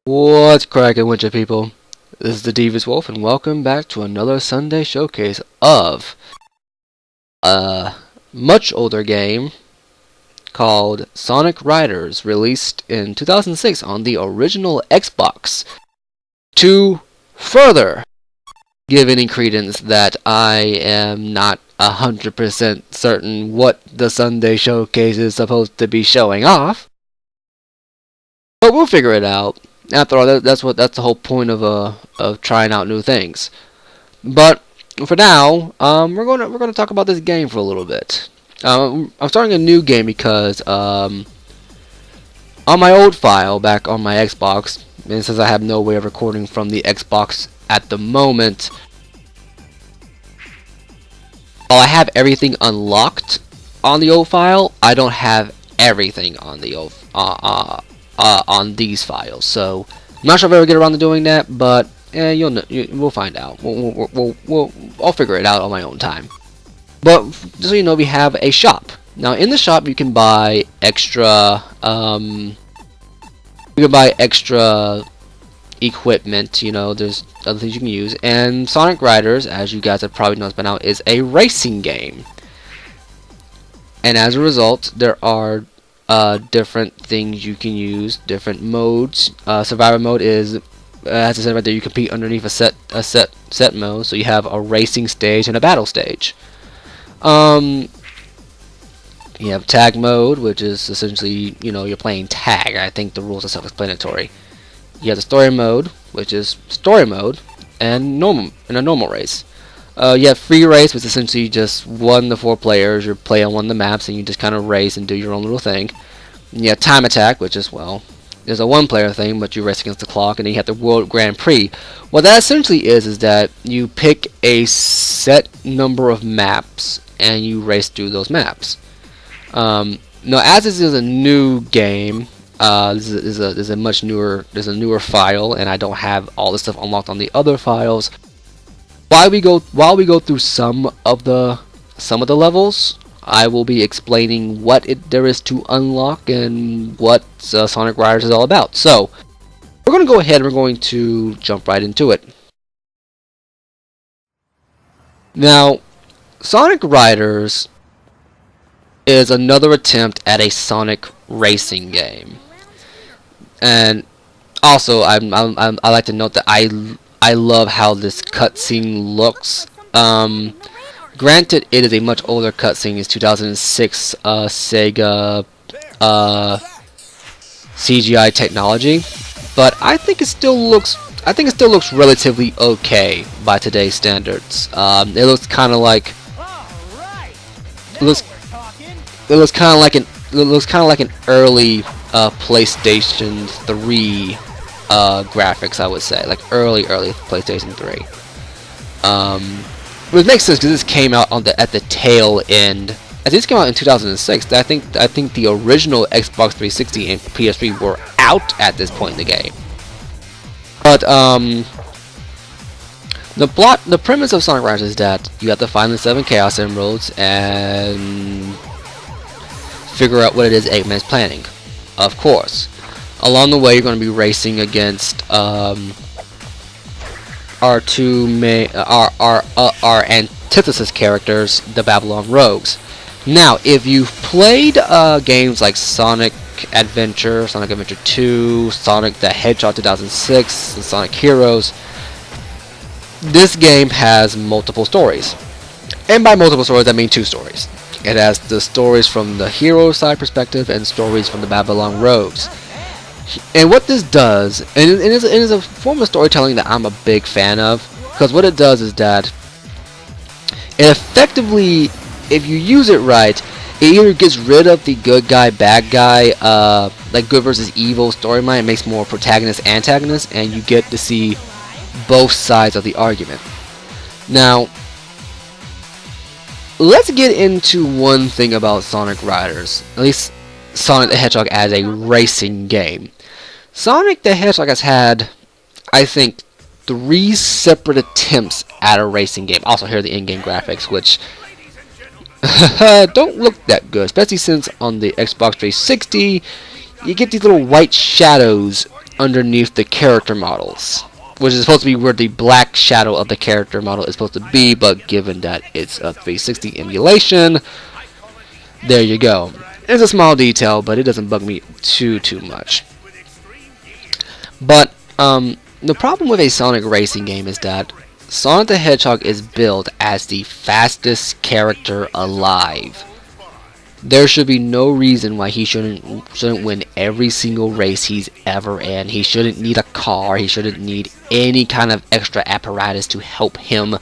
What's cracking with you people? This is the Devious Wolf and welcome back to another Sunday showcase of a much older game called Sonic Riders, released in 2006 on the original Xbox. To further give any credence that I am not 100% certain what the Sunday showcase is supposed to be showing off, but we'll figure it out. After all, that's the whole point of trying out new things. But for now, we're gonna talk about this game for a little bit. I'm starting a new game because on my old file back on my Xbox, and since I have no way of recording from the Xbox at the moment, while I have everything unlocked on the old file, I don't have everything on the old on these files. So I'm not sure if I'll ever get around to doing that, but we'll find out. I'll figure it out on my own time. But just so you know, we have a shop. Now in the shop you can buy extra equipment. You know, there's other things you can use. And Sonic Riders, as you guys have probably noticed by now, is a racing game. And as a result, there are different things you can use, different modes. Survivor mode is, as I said right there, you compete underneath a set mode. So you have a racing stage and a battle stage. You have tag mode, which is essentially, you know, you're playing tag. I think the rules are self-explanatory. You have the story mode, which is story mode, and a normal race. You have free race, which is essentially just 1 to 4 players. You play on one of the maps, and you just kind of race and do your own little thing. And you have time attack, which is, well, there's a 1-player thing, but you race against the clock. And then you have the World Grand Prix. What that essentially is that you pick a set number of maps, and you race through those maps. Now, as this is a new game, this is a much newer, there's a newer file, and I don't have all the stuff unlocked on the other files. While we go through some of the levels, I will be explaining what there is to unlock and what Sonic Riders is all about. So we're going to go ahead and we're going to jump right into it. Now, Sonic Riders is another attempt at a Sonic racing game, and also I like to note that I love how this cutscene looks. Granted, it is a much older cutscene. It's 2006 Sega CGI technology, but I think it still looks relatively okay by today's standards. It looks kind of like it looks kind of like an early PlayStation 3 graphics, I would say, like early PlayStation 3. Which makes sense because this came out at the tail end. As this came out in 2006, I think the original Xbox 360 and PS3 were out at this point in the game. But the premise of Sonic Riders is that you have to find the 7 Chaos Emeralds and figure out what it is Eggman's planning. Of course, along the way you're going to be racing against our antithesis characters, the Babylon Rogues. Now, if you've played games like Sonic Adventure, Sonic Adventure 2, Sonic the Hedgehog 2006, and Sonic Heroes, this game has multiple stories. And by multiple stories, I mean 2 stories. It has the stories from the hero side perspective and stories from the Babylon Rogues. And what this does, and it is a form of storytelling that I'm a big fan of, because what it does is that it effectively, if you use it right, it either gets rid of the good guy, bad guy, like good versus evil storyline. It makes more protagonist, antagonist, and you get to see both sides of the argument. Now, let's get into one thing about Sonic Riders, at least Sonic the Hedgehog as a racing game. Sonic the Hedgehog has had, I think, 3 separate attempts at a racing game. Also, here are the in-game graphics, which don't look that good, especially since on the Xbox 360 you get these little white shadows underneath the character models, which is supposed to be where the black shadow of the character model is supposed to be, but given that it's a 360 emulation, there you go. It's a small detail, but it doesn't bug me too much. But the problem with a Sonic racing game is that Sonic the Hedgehog is billed as the fastest character alive. There should be no reason why he shouldn't win every single race he's ever in. He shouldn't need a car. He shouldn't need any kind of extra apparatus to help him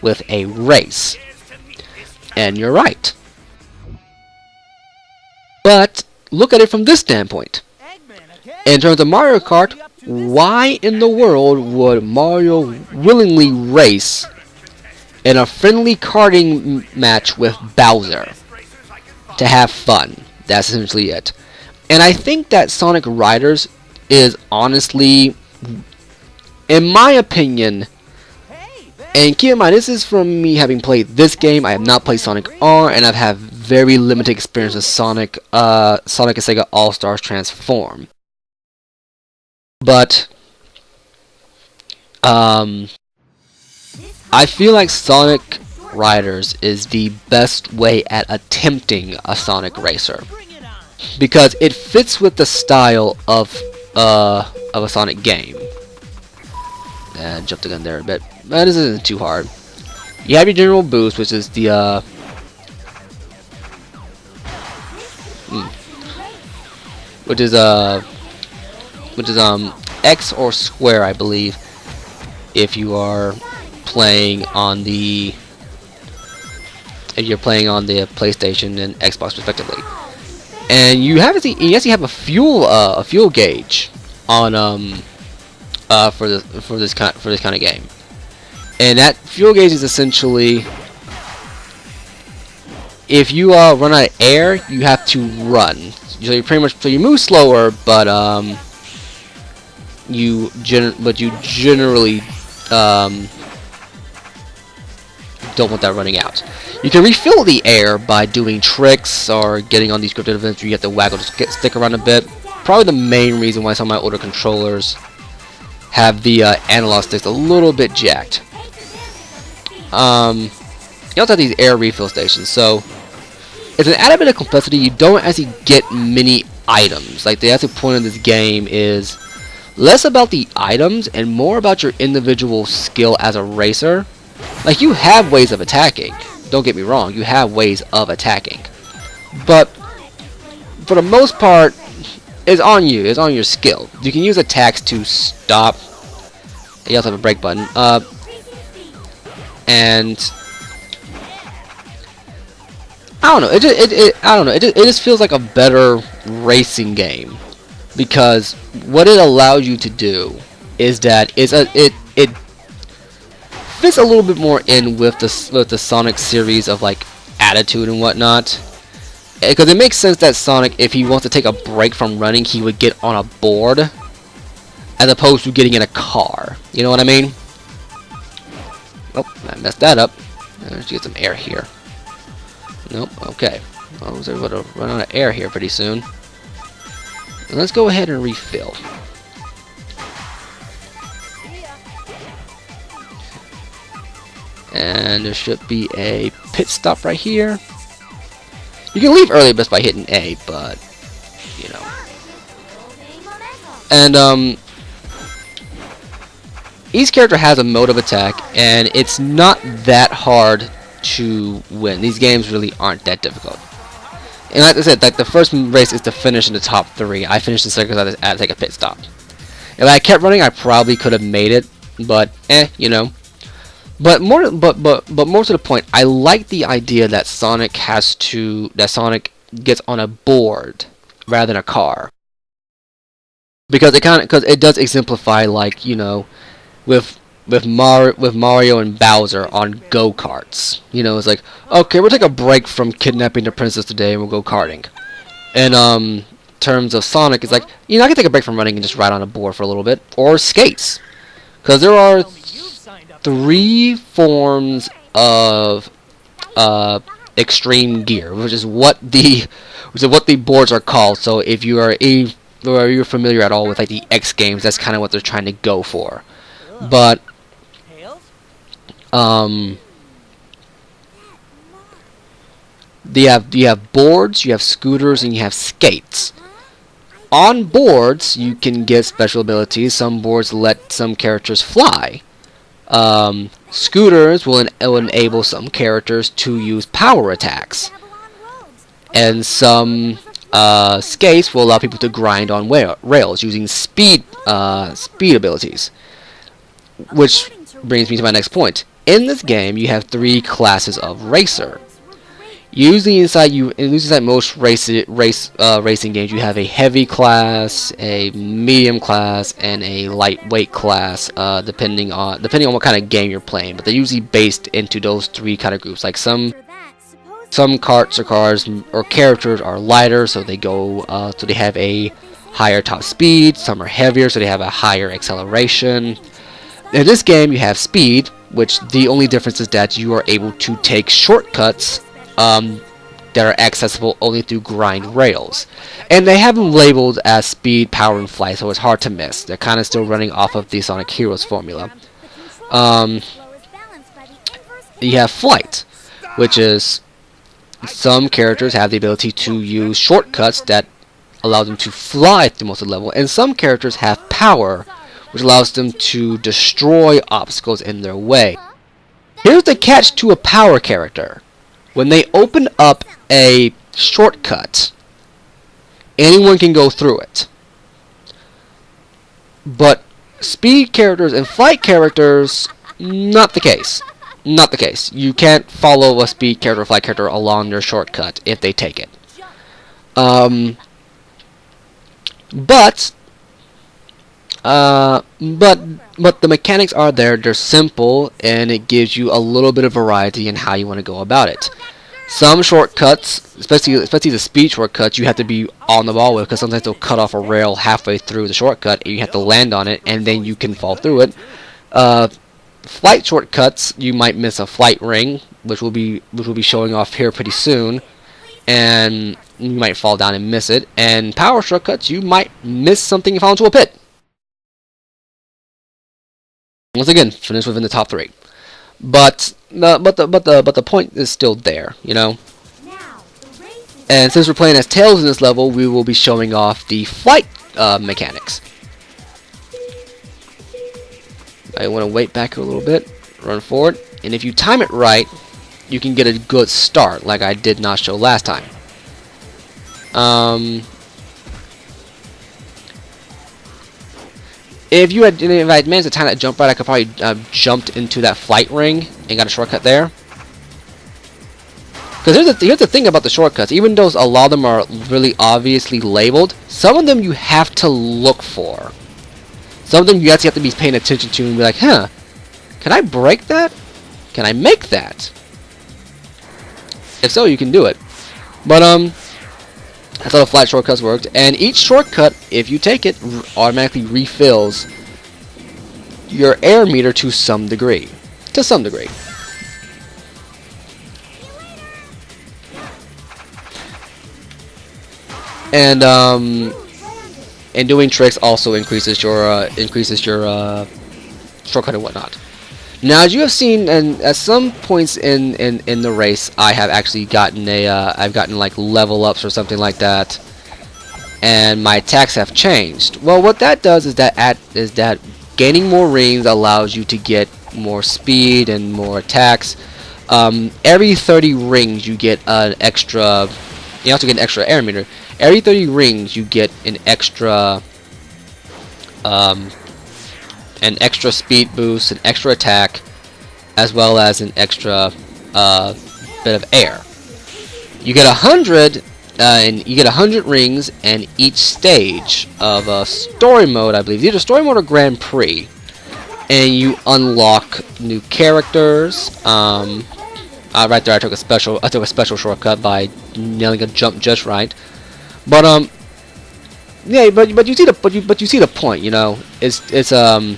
with a race. And you're right. But look at it from this standpoint. In terms of Mario Kart, why in the world would Mario willingly race in a friendly karting match with Bowser? To have fun. That's essentially it. And I think that Sonic Riders is honestly, in my opinion, and keep in mind, this is from me having played this game. I have not played Sonic R, and I've had very limited experience with Sonic and Sega All-Stars Transform. But I feel like Sonic Riders is the best way at attempting a Sonic racer, because it fits with the style of a Sonic game. And jumped the gun there a bit, but this isn't too hard. You have your general boost, which is the which is X or square, I believe, if you are playing on the PlayStation and Xbox respectively. And you actually have a fuel gauge on for this kind of game. And that fuel gauge is essentially, if you run out of air, you have to run. So you move slower, but you generally don't want that running out. You can refill the air by doing tricks or getting on these scripted events where you have to waggle the stick around a bit. Probably the main reason why some of my older controllers have the analog sticks a little bit jacked. You also have these air refill stations, so it's an added bit of complexity. You don't actually get many items. Like, the actual point of this game is less about the items and more about your individual skill as a racer. Like, you have ways of attacking. Don't get me wrong, you have ways of attacking. But for the most part, it's on you. It's on your skill. You can use attacks to stop. You also have a brake button. And I don't know. It just feels like a better racing game, because what it allows you to do is that it fits a little bit more in with the Sonic series of like attitude and whatnot. Because it makes sense that Sonic, if he wants to take a break from running, he would get on a board as opposed to getting in a car. You know what I mean? Oh, I messed that up. Let's get some air here. Nope, okay. Well, we're able to run out of air here pretty soon. Let's go ahead and refill. And there should be a pit stop right here. You can leave early just by hitting A, but you know. And each character has a mode of attack, and it's not that hard to win. These games really aren't that difficult. And like I said, like, the first race is to finish in the top 3. I finished in second because I had to take a pit stop. If I kept running, I probably could have made it, but you know. But more to the point, I like the idea that Sonic gets on a board rather than a car, because it does exemplify, like, you know, with Mario and Bowser on go-karts. You know, it's like, okay, we'll take a break from kidnapping the princess today and we'll go karting. And terms of Sonic, it's like, you know, I can take a break from running and just ride on a board for a little bit, or skates, because there are 3 forms of extreme gear, which is what the boards are called. So if you are you're familiar at all with like the X Games, that's kind of what they're trying to go for. But you have boards, you have scooters, and you have skates. On boards, you can get special abilities. Some boards let some characters fly. Scooters will enable some characters to use power attacks. And some skates will allow people to grind on rails using speed abilities. Which brings me to my next point. In this game, you have 3 classes of racer. Usually inside most racing games, you have a heavy class, a medium class, and a lightweight class, depending on what kind of game you're playing. But they're usually based into those 3 kind of groups. Like some carts or cars or characters are lighter, so they have a higher top speed. Some are heavier, so they have a higher acceleration. In this game, you have speed, which the only difference is that you are able to take shortcuts that are accessible only through grind rails. And they have them labeled as speed, power, and flight, so it's hard to miss. They're kind of still running off of the Sonic Heroes formula. You have flight, which is some characters have the ability to use shortcuts that allow them to fly through most of the level, and some characters have power, which allows them to destroy obstacles in their way. Here's the catch to a power character. When they open up a shortcut, anyone can go through it. But speed characters and flight characters, not the case. Not the case. You can't follow a speed character or flight character along their shortcut if they take it. But the mechanics are there. They're simple, and it gives you a little bit of variety in how you want to go about it. Some shortcuts, especially the speed shortcuts, you have to be on the ball with, because sometimes they'll cut off a rail halfway through the shortcut, and you have to land on it, and then you can fall through it. Flight shortcuts, you might miss a flight ring, which will be showing off here pretty soon, and you might fall down and miss it. And power shortcuts, you might miss something and fall into a pit. Once again, finish within the top 3. But the point is still there, you know. And since we're playing as Tails in this level, we will be showing off the flight mechanics. I want to wait back a little bit, run forward, and if you time it right, you can get a good start, like I did not show last time. If I had managed to time that jump right, I could probably jumped into that flight ring and got a shortcut there. Because here's the thing about the shortcuts. Even though a lot of them are really obviously labeled, some of them you have to look for. Some of them you actually have to be paying attention to and be like, huh, can I break that? Can I make that? If so, you can do it. But that's how the flight shortcuts worked. And each shortcut, if you take it, automatically refills your air meter to some degree. To some degree. And doing tricks also increases your shortcut and whatnot. Now, as you have seen, and at some points in the race, I have actually gotten I've gotten like level ups or something like that, and my attacks have changed. Well, what that does is that gaining more rings allows you to get more speed and more attacks. Every 30 rings, you get an extra. You also get an extra air meter. Every 30 rings, you get an extra speed boost, an extra attack, as well as an extra bit of air. You get 100, and you get 100 rings, and each stage of a story mode, I believe, either story mode or Grand Prix, and you unlock new characters. Right there, I took a special shortcut by nailing a jump just right. But yeah, but you see the point, you know. It's a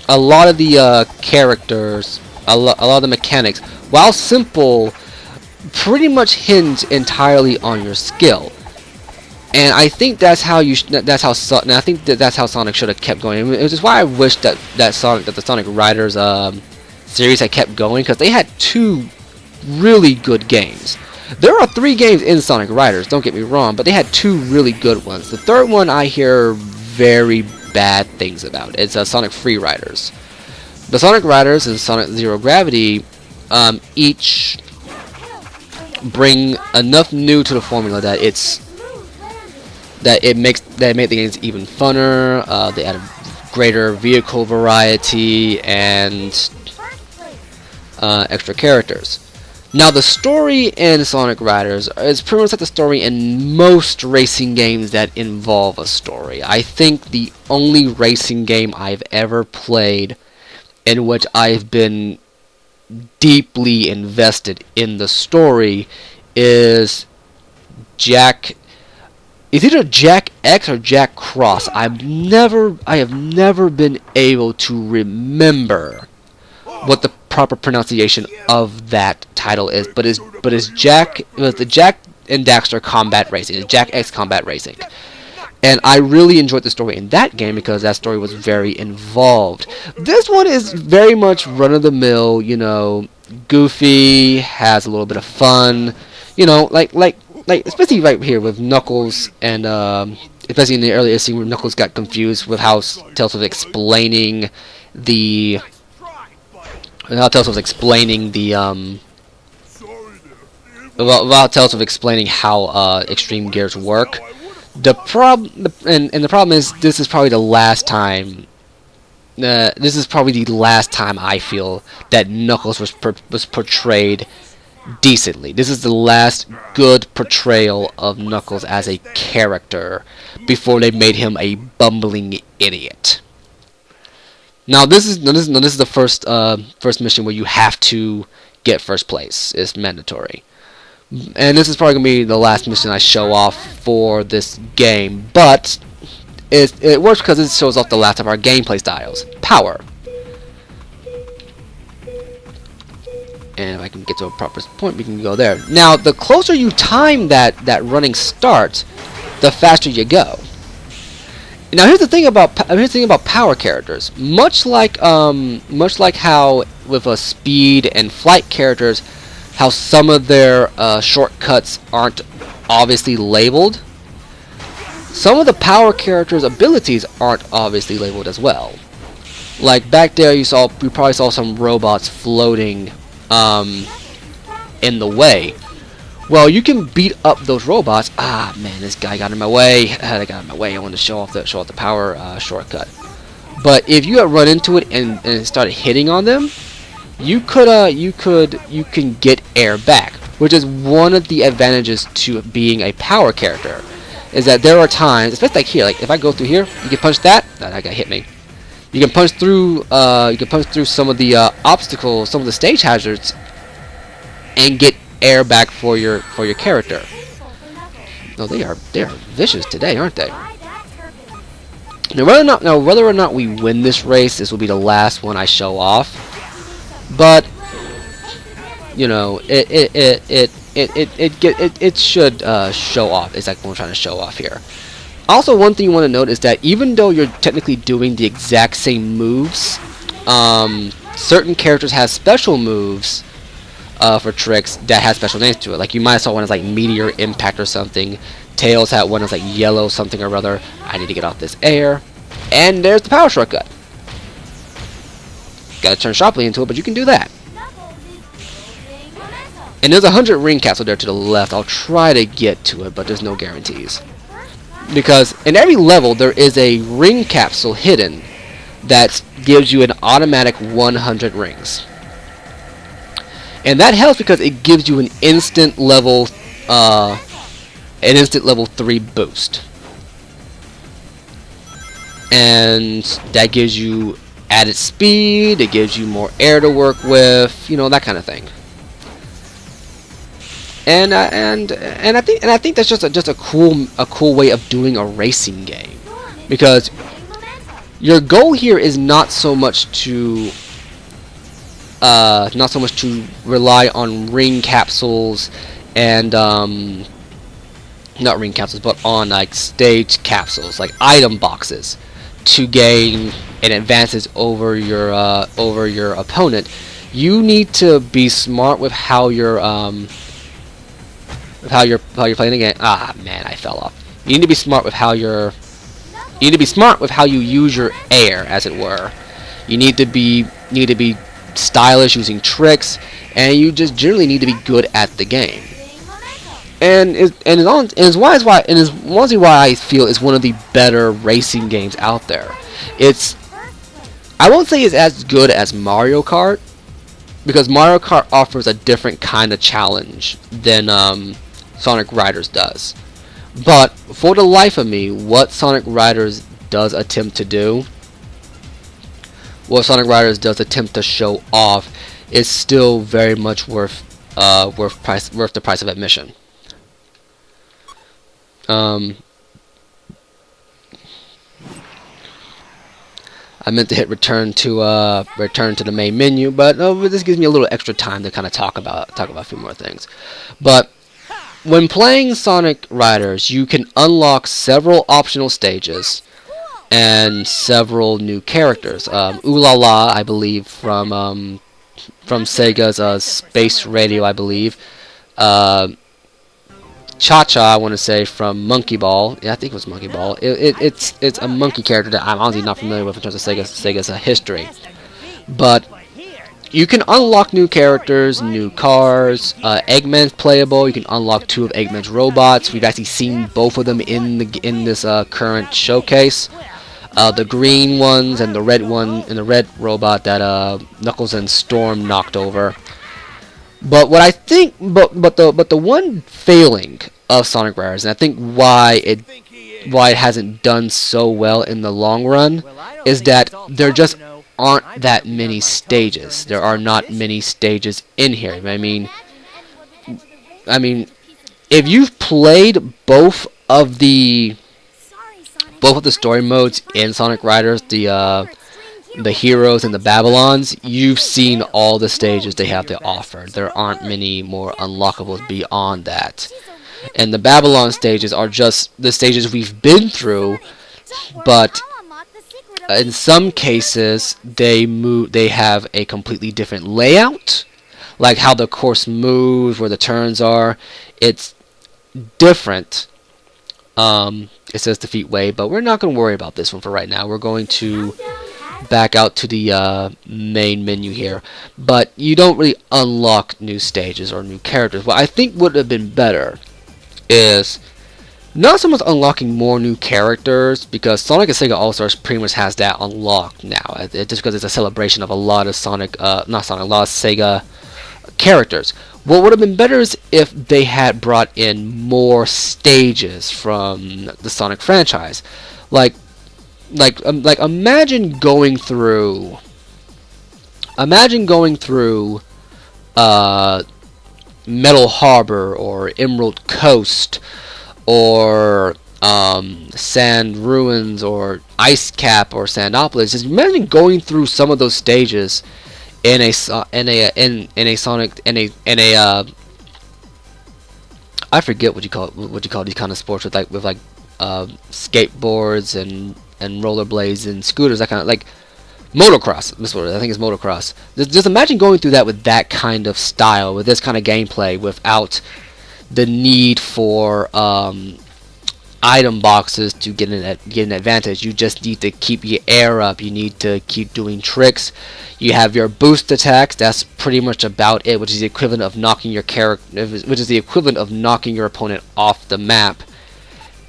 lot of the characters, a lot of the mechanics, while simple, pretty much hinge entirely on your skill. And I think that's how that's how and I think that's how Sonic should have kept going. Which is why I wish that the Sonic Riders series had kept going, because they had 2 really good games. There are 3 games in Sonic Riders, don't get me wrong, but they had 2 really good ones. The third one I hear very bad things about. It's Sonic Free Riders. The Sonic Riders and Sonic Zero Gravity each bring enough new to the formula that it makes the games even funner. They add a greater vehicle variety and extra characters. Now, the story in Sonic Riders is pretty much like the story in most racing games that involve a story. I think the only racing game I've ever played in which I've been deeply invested in the story is it's either Jack X or Jack Cross. I have never been able to remember what the proper pronunciation of that title is, but it was the Jack and Daxter Combat Racing, it's Jack X Combat Racing. And I really enjoyed the story in that game because that story was very involved. This one is very much run-of-the-mill, goofy, has a little bit of fun, like especially right here with Knuckles, and especially in the earlier scene where Knuckles got confused with how Tails was explaining how extreme gears work. The problem is, this is probably the last time. This is probably the last time I feel that Knuckles was portrayed decently. This is the last good portrayal of Knuckles as a character before they made him a bumbling idiot. Now this is the first mission where you have to get first place. It's mandatory. And this is probably going to be the last mission I show off for this game, but it works because it shows off the last of our gameplay styles. Power. And if I can get to a proper point, we can go there. Now, the closer you time that running start, the faster you go. Now, here's the thing about power characters. Much like how with speed and flight characters, how some of their shortcuts aren't obviously labeled. Some of the power characters' abilities aren't obviously labeled as well. Like back there, you probably saw some robots floating in the way. Well, you can beat up those robots. Ah, man, this guy got in my way. I wanted to show off the power shortcut. But if you had run into it and started hitting on them, you can get air back, which is one of the advantages to being a power character. Is that there are times, especially like here, like if I go through here, you can punch that guy hit me. You can punch through some of the obstacles, some of the stage hazards, and get air back for your character. No, they are vicious today, aren't they? Now whether or not we win this race, this will be the last one I show off. But it should show off. It's like what I'm trying to show off here. Also, one thing you want to note is that even though you're technically doing the exact same moves, certain characters have special moves for tricks that have special names to it. Like you might have saw one as like Meteor Impact or something. Tails had one as like Yellow something or other. I need to get off this air. And there's the power shortcut. Gotta turn sharply into it, but you can do that. And there's a 100 ring capsule there to the left. I'll try to get to it, but there's no guarantees. Because in every level, there is a ring capsule hidden that gives you an automatic 100 rings. And that helps because it gives you an instant level 3 boost. And that gives you added speed, it gives you more air to work with, that kind of thing. And I think that's just a cool way of doing a racing game, because your goal here is not so much to rely on ring capsules and not ring capsules, but on like stage capsules, like item boxes, to gain an advantage over your opponent. You need to be smart with how you're playing the game. Ah man, I fell off. You need to be smart with how you need to be smart with how you use your air, as it were. You need to be stylish using tricks, and you just generally need to be good at the game. And is honestly why I feel it's one of the better racing games out there. It's I won't say it's as good as Mario Kart, because Mario Kart offers a different kind of challenge than Sonic Riders does. But for the life of me, what Sonic Riders does attempt to do, what Sonic Riders does attempt to show off, is still very much worth the price of admission. I meant to hit return to the main menu, but this gives me a little extra time to kind of talk about a few more things. But when playing Sonic Riders, you can unlock several optional stages and several new characters. Ooh La La, I believe, from Sega's Space Radio, I believe. Cha-Cha, I want to say, from Monkey Ball. Yeah, I think it was Monkey Ball. It's a monkey character that I'm honestly not familiar with in terms of Sega's history. But you can unlock new characters, new cars. Eggman's playable. You can unlock 2 of Eggman's robots. We've actually seen both of them in this current showcase. The green ones and the red one, and the red robot that Knuckles and Storm knocked over. But what I think, but the one failing of Sonic Riders, and I think why it hasn't done so well in the long run, is that there just aren't that many stages. There are not many stages in here. I mean, if you've played both of the story modes in Sonic Riders, the Heroes and the Babylons, you've seen all the stages they have to offer. There aren't many more unlockables beyond that. And the Babylon stages are just the stages we've been through, but in some cases they have a completely different layout, like how the course moves, where the turns are. It's different. It says defeat Wave, but we're not going to worry about this one for right now. We're going to back out to the main menu here. But you don't really unlock new stages or new characters. What I think would have been better is not so much unlocking more new characters, because Sonic and Sega All-Stars pretty much has that unlocked now. Just because it's a celebration of a lot of a lot of Sega characters. What would have been better is if they had brought in more stages from the Sonic franchise. Like imagine going through Metal Harbor or Emerald Coast or Sand Ruins or Ice Cap or Sandopolis. Just imagine going through some of those stages in a Sonic I forget what you call these kind of sports with skateboards and rollerblades and scooters, that kind of like motocross. I think it's motocross. Just imagine going through that with that kind of style, with this kind of gameplay, without the need for item boxes to get an advantage. You just need to keep your air up. You need to keep doing tricks. You have your boost attacks. That's pretty much about it, which is the equivalent of knocking your opponent off the map,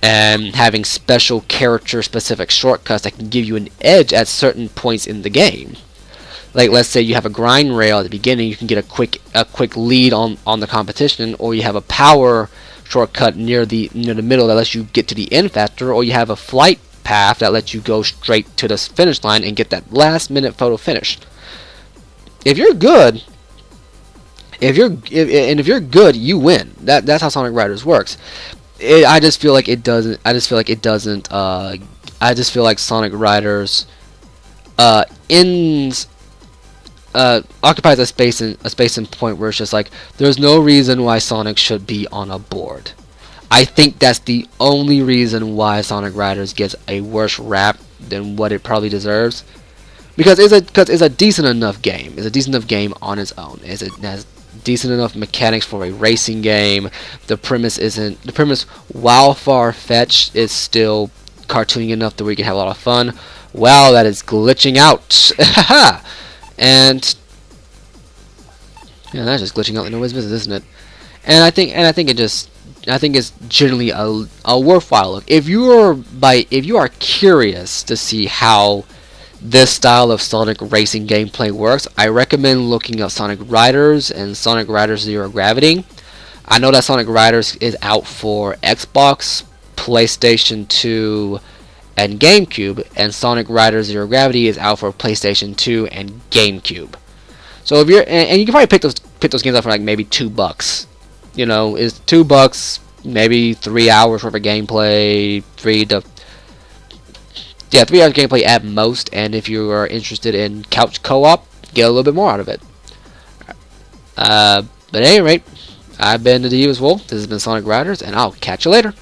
and having special character specific shortcuts that can give you an edge at certain points in the game. Like, let's say you have a grind rail at the beginning, you can get a quick lead on the competition, or you have a power shortcut near the middle that lets you get to the end faster, or you have a flight path that lets you go straight to the finish line and get that last minute photo finish. If you're good, if you're good, you win. That's how Sonic Riders works. I just feel like Sonic Riders occupies a space and point where it's just like, there's no reason why Sonic should be on a board. I think that's the only reason why Sonic Riders gets a worse rap than what it probably deserves. Because it's a decent enough game. It's a decent enough game on its own. It has decent enough mechanics for a racing game. The premise, while far fetched, is still cartoony enough that we can have a lot of fun. Wow, that is glitching out. And yeah, that's just glitching out like nobody's business, isn't it? And I think it's generally a worthwhile look. If you are curious to see how this style of Sonic racing gameplay works, I recommend looking up Sonic Riders and Sonic Riders Zero Gravity. I know that Sonic Riders is out for Xbox, PlayStation 2, and GameCube, and Sonic Riders Zero Gravity is out for PlayStation 2 and GameCube. So if you're and you can probably pick those games up for like maybe $2. You know, it's $2, maybe 3 hours worth of gameplay, 3 hours of gameplay at most. And if you are interested in couch co-op, get a little bit more out of it. But at any rate, I've been the Divas Wolf. This has been Sonic Riders, and I'll catch you later.